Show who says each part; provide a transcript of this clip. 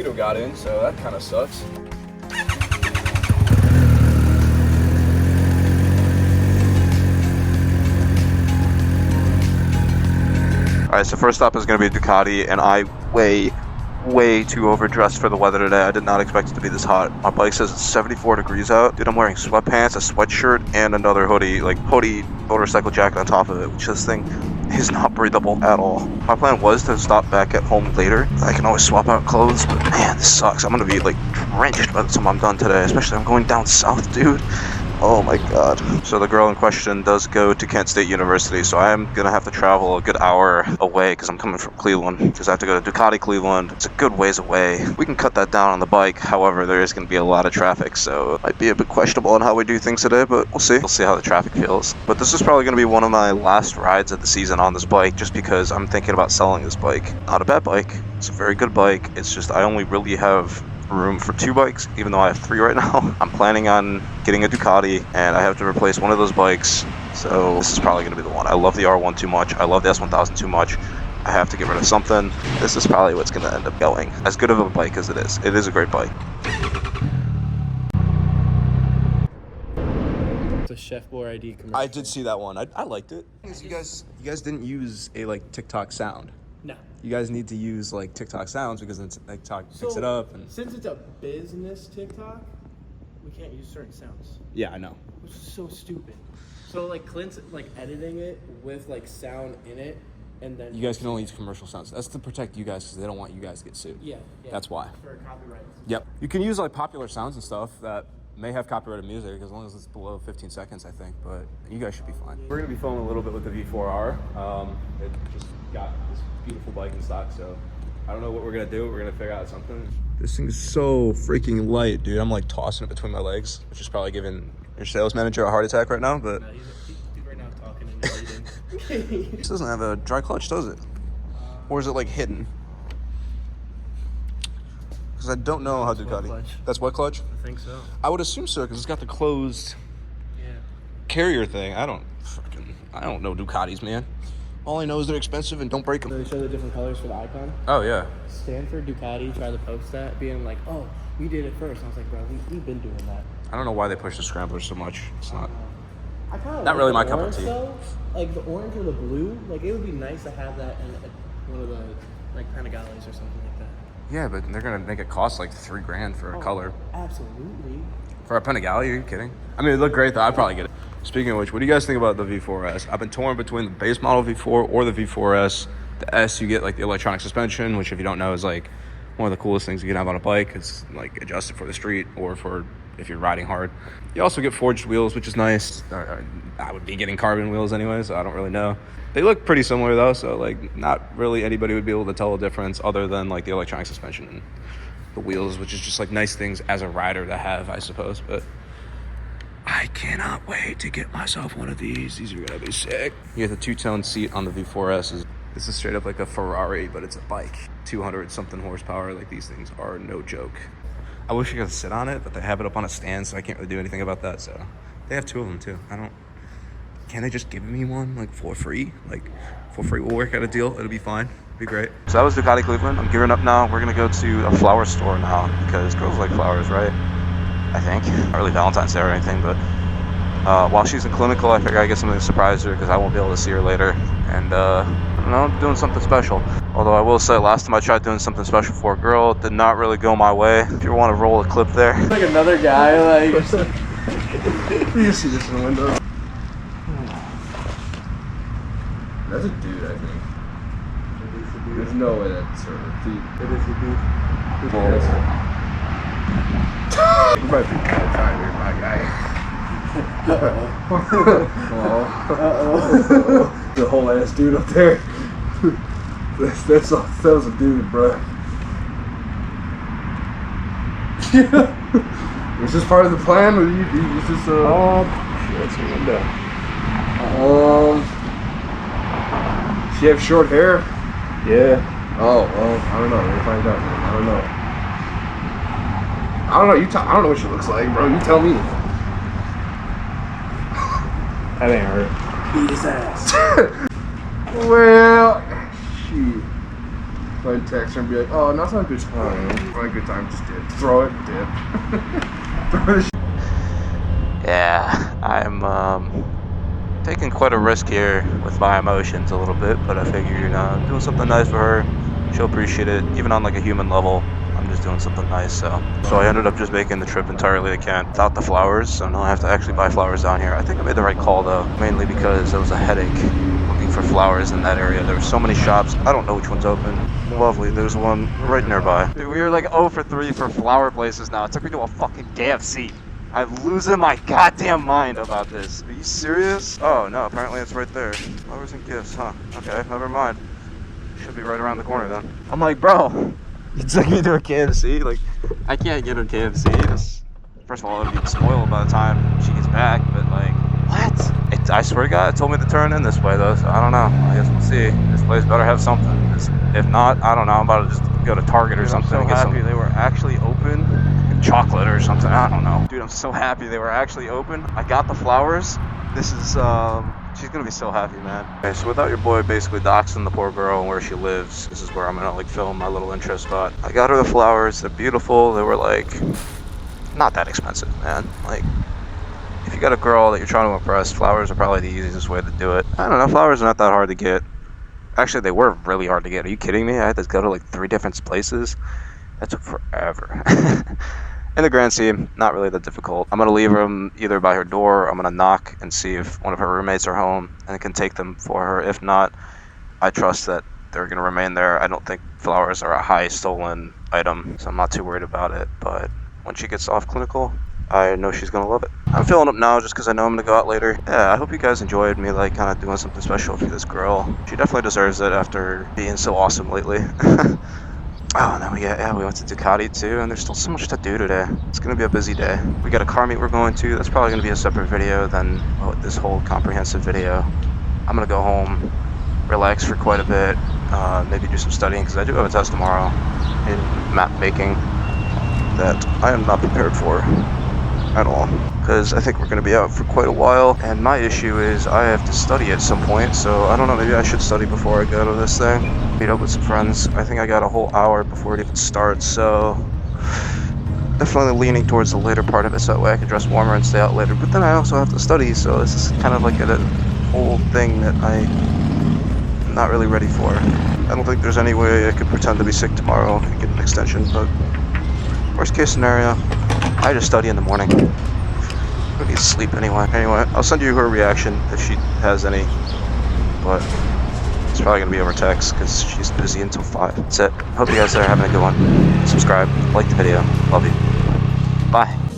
Speaker 1: mosquito got in, so that kind of sucks. Alright, so first stop is going to be Ducati, and I way too overdressed for the weather today. I did not expect it to be this hot. My bike says it's 74 degrees out. Dude, I'm wearing sweatpants, a sweatshirt, and another hoodie, like hoodie motorcycle jacket on top of it, which this thing is not breathable at all. My plan was to stop back at home later. I can always swap out clothes, but man, this sucks. I'm gonna be like drenched by the time I'm done today, especially I'm going down south, dude. Oh my god. So the girl in question does go to Kent State University, so I am gonna have to travel a good hour away because I'm coming from Cleveland, because I have to go to Ducati, Cleveland. It's a good ways away. We can cut that down on the bike, however, there is gonna be a lot of traffic, so it might be a bit questionable on how we do things today, but we'll see. We'll see how the traffic feels. But this is probably gonna be one of my last rides of the season on this bike, just because I'm thinking about selling this bike. Not a bad bike. It's a very good bike. It's just I only really have room for 2 bikes, even though I have 3 right now. I'm planning on getting a Ducati, and I have to replace one of those bikes, so this is probably going to be the one. I love the R1 too much. I love the S1000 too much. I have to get rid of something. This is probably what's going to end up going. As good of a bike as it is a great bike.
Speaker 2: It's a Chef Boy ID commercial.
Speaker 1: I did see that one. I liked it. You guys didn't use a like TikTok sound.
Speaker 2: No.
Speaker 1: You guys need to use like TikTok sounds because then TikTok picks it up. And
Speaker 2: since it's a business TikTok, we can't use certain sounds.
Speaker 1: yeah, I know.
Speaker 2: Which is so stupid. So like Clint's like editing it with like sound in it, and then
Speaker 1: You guys can only use commercial sounds. That's to protect you guys because they don't want you guys to get sued.
Speaker 2: Yeah.
Speaker 1: That's why.
Speaker 2: For copyright.
Speaker 1: Yep. You can use like popular sounds and stuff that may have copyrighted music as long as it's below 15 seconds, I think. But you guys should be fine. We're gonna be filming a little bit with the V4R. It just got this beautiful bike in stock, so I don't know what we're gonna do. We're gonna figure out something. This thing is so freaking light, dude. I'm like tossing it between my legs, which is probably giving your sales manager a heart attack right now. But
Speaker 2: No, he's right now talking and reading.
Speaker 1: this doesn't have a dry clutch, does it? Or is it like hidden? Because I don't know how Ducati.
Speaker 2: Clutch.
Speaker 1: That's wet clutch?
Speaker 2: I think so.
Speaker 1: I would assume so, because it's got the closed carrier thing. I don't know Ducatis, man. All I know is they're expensive and don't break them.
Speaker 2: So they show the different colors for the icon.
Speaker 1: Oh yeah.
Speaker 2: Stanford Ducati tried to post that, being like, "Oh, we did it first." I was like, "Bro, we've been doing that."
Speaker 1: I don't know why they push the scramblers so much. It's not.
Speaker 2: I kind of
Speaker 1: Not really my cup of tea.
Speaker 2: Though. Like the orange or the blue, like it would be nice to have that in one of the like Panigales or something like that.
Speaker 1: Yeah, but they're gonna make it cost like $3,000 for a color.
Speaker 2: Absolutely.
Speaker 1: For a Panigale, are you kidding? I mean, it looked great though. I'd probably get it. Speaking of which, what do you guys think about the V4S? I've been torn between the base model V4 or the V4S. The S, you get like the electronic suspension, which if you don't know is like one of the coolest things you can have on a bike. It's like adjusted for the street or for if you're riding hard. You also get forged wheels, which is nice. I would be getting carbon wheels anyway, so I don't really know. They look pretty similar though, so like not really anybody would be able to tell the difference other than like the electronic suspension and the wheels, which is just like nice things as a rider to have, I suppose. But I cannot wait to get myself one of these. These are gonna be sick. You get the two-tone seat on the V4S. This is straight up like a Ferrari, but it's a bike. 200 something horsepower. Like these things are no joke. I wish I could sit on it, but they have it up on a stand, so I can't really do anything about that. So they have 2 of them too. Can they just give me one like for free? Like for free, we'll work out a deal. It'll be fine. It'll be great. So that was Ducati Cleveland. I'm gearing up now. We're gonna go to a flower store now because girls like flowers, right? I think. Not really Valentine's Day or anything, but while she's in clinical, I figure I get something to surprise her because I won't be able to see her later. And I don't know, doing something special. Although I will say, last time I tried doing something special for a girl, it did not really go my way. If you want to roll a clip there.
Speaker 2: Like another guy, like.
Speaker 1: You can see this in the window. That's a dude, I think. There's no way that's her.
Speaker 2: It is a dude.
Speaker 1: You might be bad time here, my guy. The whole ass dude up there. That was a dude, bro. Was this part of the plan, or was this that's a window. She have short hair?
Speaker 2: Yeah.
Speaker 1: Oh, well, I don't know. We'll find out, man. I don't know. I don't know what she looks like, bro. You tell me.
Speaker 2: That ain't her. Beat his ass.
Speaker 1: Well, shit.
Speaker 3: So I'd text her and be like, oh, now's not a good time. Not a good time, just dip. Throw it, dip. Throw the
Speaker 1: Yeah, I'm taking quite a risk here with my emotions a little bit, but I figured doing something nice for her, she'll appreciate it, even on like a human level. I'm just doing something nice, so I ended up just making the trip entirely again without the flowers, so now I have to actually buy flowers down here. I think I made the right call though, mainly because it was a headache looking for flowers in that area. There were so many shops, I don't know which one's open. Lovely, there's one right nearby. Dude, we were like 0 for 3 for flower places now. It took me to a fucking KFC. I'm losing my goddamn mind about this. Are you serious? Oh no, apparently it's right there. Flowers and gifts, huh? Okay, never mind. Should be right around the corner then. I'm like, bro, you took me to a KFC? Like, I can't get her KFC. First of all, it'll be spoiled by the time she gets back, but like, what? I swear to God, it told me to turn in this way though, so I don't know. I guess we'll see. This place better have something. If not, I don't know. I'm about to just go to Target or something. I'm so happy they were actually open. Chocolate or something, I don't know. Dude, I'm so happy they were actually open. I got the flowers. This is, she's gonna be so happy, man. Okay, so without your boy basically doxing the poor girl and where she lives, this is where I'm gonna like film my little intro spot. I got her the flowers, they're beautiful. They were like, not that expensive, man. Like, if you got a girl that you're trying to impress, flowers are probably the easiest way to do it. I don't know, flowers are not that hard to get. Actually, they were really hard to get. Are you kidding me? I had to go to like 3 different places. That took forever. In the grand scheme, not really that difficult. I'm gonna leave them either by her door, or I'm gonna knock and see if one of her roommates are home and can take them for her. If not, I trust that they're gonna remain there. I don't think flowers are a high stolen item, so I'm not too worried about it. But when she gets off clinical, I know she's gonna love it. I'm filling up now just because I know I'm gonna go out later. Yeah, I hope you guys enjoyed me like kind of doing something special for this girl. She definitely deserves it after being so awesome lately. Oh, and then we went to Ducati too, and there's still so much to do today. It's gonna be a busy day. We got a car meet we're going to. That's probably gonna be a separate video than this whole comprehensive video. I'm gonna go home, relax for quite a bit, maybe do some studying because I do have a test tomorrow in map making that I am not prepared for at all, because I think we're going to be out for quite a while, and my issue is I have to study at some point, so I don't know, maybe I should study before I go to this thing. Meet up with some friends. I think I got a whole hour before it even starts, so definitely leaning towards the later part of it, so that way I can dress warmer and stay out later. But then I also have to study, so this is kind of like a whole thing that I'm not really ready for. I don't think there's any way I could pretend to be sick tomorrow and get an extension, but worst case scenario, I just study in the morning. I need sleep anyway. Anyway, I'll send you her reaction if she has any, but it's probably gonna be over text because she's busy until 5. That's it. Hope you guys are having a good one. Subscribe, like the video. Love you. Bye.